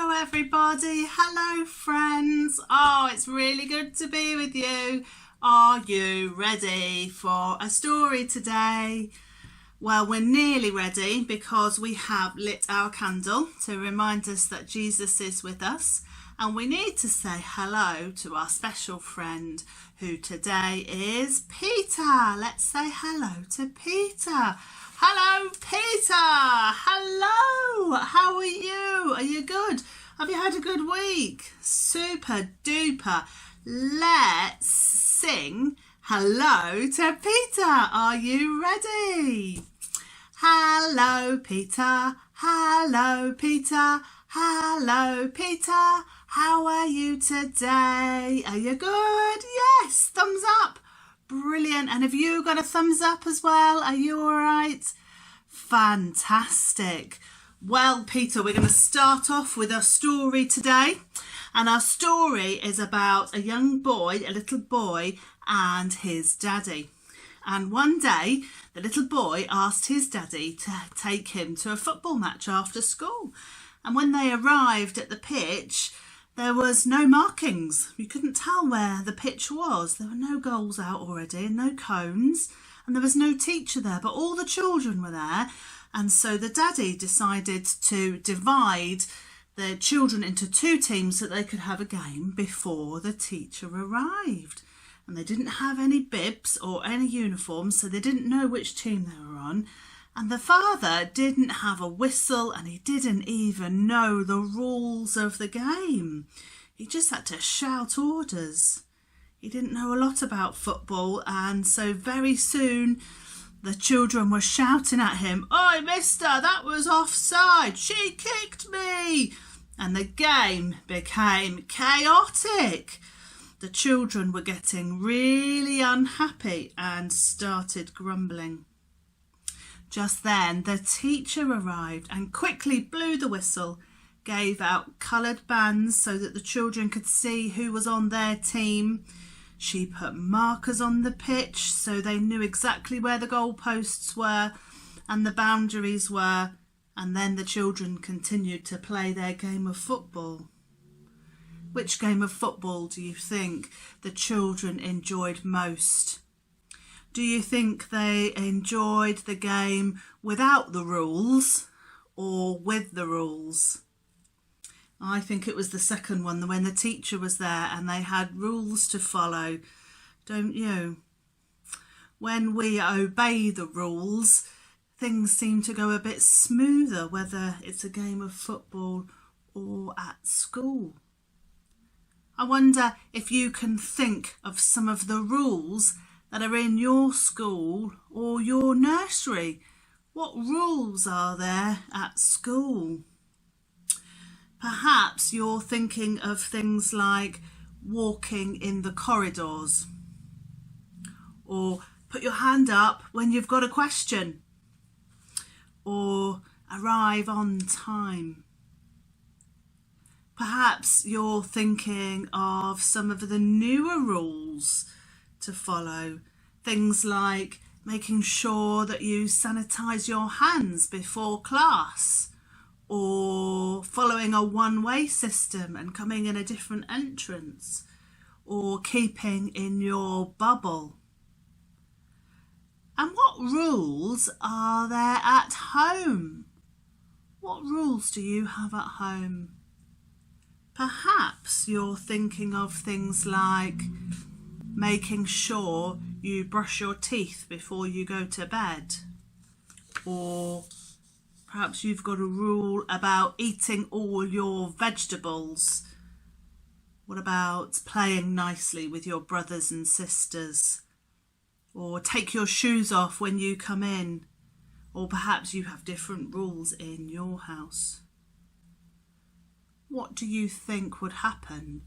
Hello everybody, hello friends. Oh, it's really good to be with you. Are you ready for a story today? Well, we're nearly ready because we have lit our candle to remind us that Jesus is with us, and we need to say hello to our special friend who today is Peter. Let's say hello to Peter. Hello, Peter. Hello. How are you? Are you good? Have you had a good week? Super duper. Let's sing hello to Peter. Are you ready? Hello, Peter. Hello, Peter. Hello, Peter. How are you today? Are you good? Yes. Thumbs up. Brilliant. And have you got a thumbs up as well? Are you all right? Fantastic. Well, Peter, we're going to start off with our story today. And our story is about a young boy, a little boy, and his daddy. And one day, the little boy asked his daddy to take him to a football match after school. And when they arrived at the pitch, there was no markings. You couldn't tell where the pitch was. There were no goals out already and no cones, and there was no teacher there, but all the children were there. And so the daddy decided to divide the children into two teams so that they could have a game before the teacher arrived. And they didn't have any bibs or any uniforms, so they didn't know which team they were on. And the father didn't have a whistle, and he didn't even know the rules of the game. He just had to shout orders. He didn't know a lot about football, and so very soon the children were shouting at him, "Oi, mister, that was offside. She kicked me." And the game became chaotic. The children were getting really unhappy and started grumbling. Just then, the teacher arrived and quickly blew the whistle, gave out coloured bands so that the children could see who was on their team. She put markers on the pitch so they knew exactly where the goalposts were and the boundaries were, and then the children continued to play their game of football. Which game of football do you think the children enjoyed most? Do you think they enjoyed the game without the rules or with the rules? I think it was the second one, when the teacher was there and they had rules to follow, don't you? When we obey the rules, things seem to go a bit smoother, whether it's a game of football or at school. I wonder if you can think of some of the rules that are in your school or your nursery. What rules are there at school? Perhaps you're thinking of things like walking in the corridors, or put your hand up when you've got a question, or arrive on time. Perhaps you're thinking of some of the newer rules to follow, things like making sure that you sanitize your hands before class, or following a one-way system and coming in a different entrance, or keeping in your bubble. And what rules are there at home? What rules do you have at home? Perhaps you're thinking of things like making sure you brush your teeth before you go to bed, or perhaps you've got a rule about eating all your vegetables. What about playing nicely with your brothers and sisters, or take your shoes off when you come in, or perhaps you have different rules in your house. What do you think would happen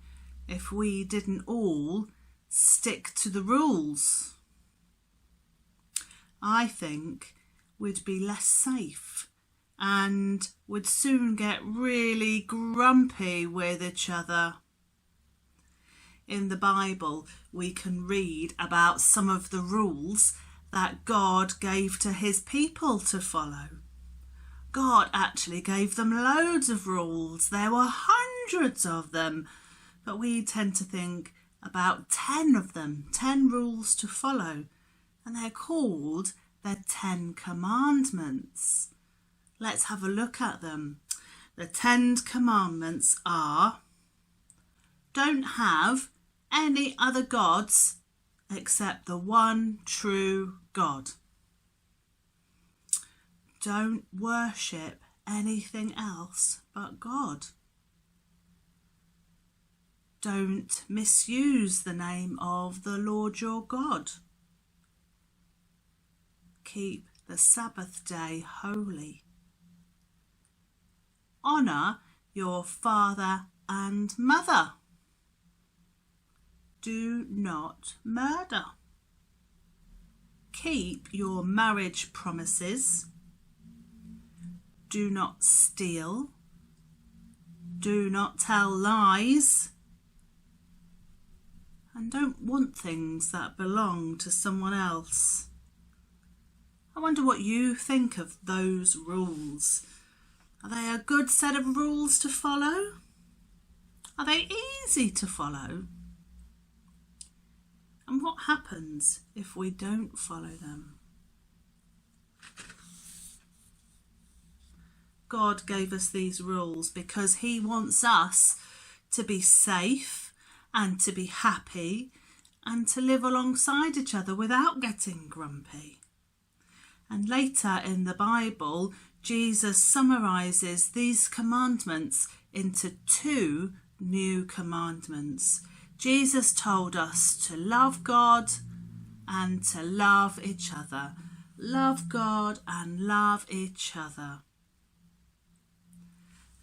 if we didn't all stick to the rules? I think we'd be less safe and would soon get really grumpy with each other. In the Bible, we can read about some of the rules that God gave to his people to follow. God actually gave them loads of rules. There were hundreds of them, but we tend to think about 10 of them, 10 rules to follow, and they're called the 10 Commandments. Let's have a look at them. The 10 Commandments are: don't have any other gods except the one true God. Don't worship anything else but God. Don't misuse the name of the Lord your God. Keep the Sabbath day holy. Honour your father and mother. Do not murder. Keep your marriage promises. Do not steal. Do not tell lies. And don't want things that belong to someone else. I wonder what you think of those rules. Are they a good set of rules to follow? Are they easy to follow? And what happens if we don't follow them? God gave us these rules because he wants us to be safe and to be happy and to live alongside each other without getting grumpy. And later in the Bible, Jesus summarises these commandments into 2 new commandments. Jesus told us to love God and to love each other. Love God and love each other.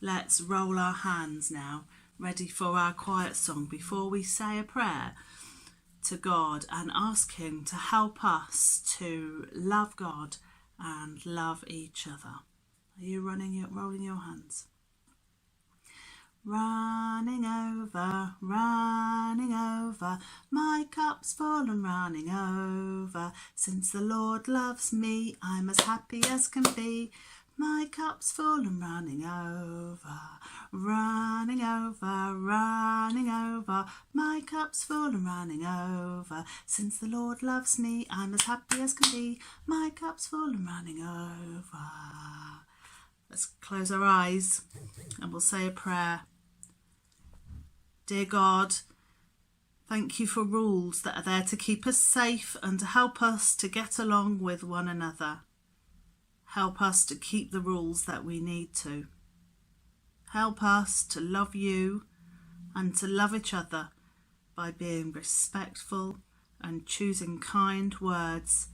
Let's roll our hands now, ready for our quiet song before we say a prayer to God and ask him to help us to love God and love each other. Are you rolling your hands? Running over, my cup's full and running over. Since the Lord loves me, I'm as happy as can be. My cup's full and running over, running over, running over. My cup's full and running over. Since the Lord loves me, I'm as happy as can be. My cup's full and running over. Let's close our eyes and we'll say a prayer. Dear God, thank you for rules that are there to keep us safe and to help us to get along with one another. Help us to keep the rules that we need to. Help us to love you and to love each other by being respectful and choosing kind words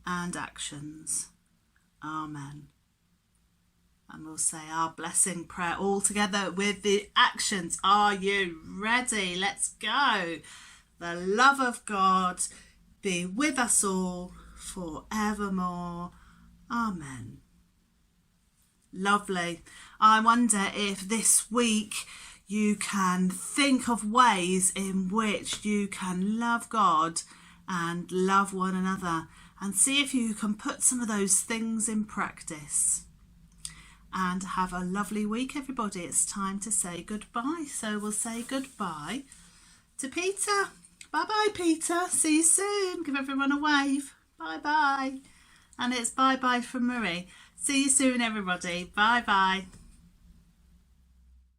and actions. Amen. And we'll say our blessing prayer all together with the actions. Are you ready? Let's go. The love of God be with us all forevermore. Amen. Lovely. I wonder if this week you can think of ways in which you can love God and love one another, and see if you can put some of those things in practice. And have a lovely week, everybody. It's time to say goodbye. So we'll say goodbye to Peter. Bye-bye, Peter. See you soon. Give everyone a wave. Bye-bye. And it's bye-bye from Marie. See you soon, everybody. Bye-bye.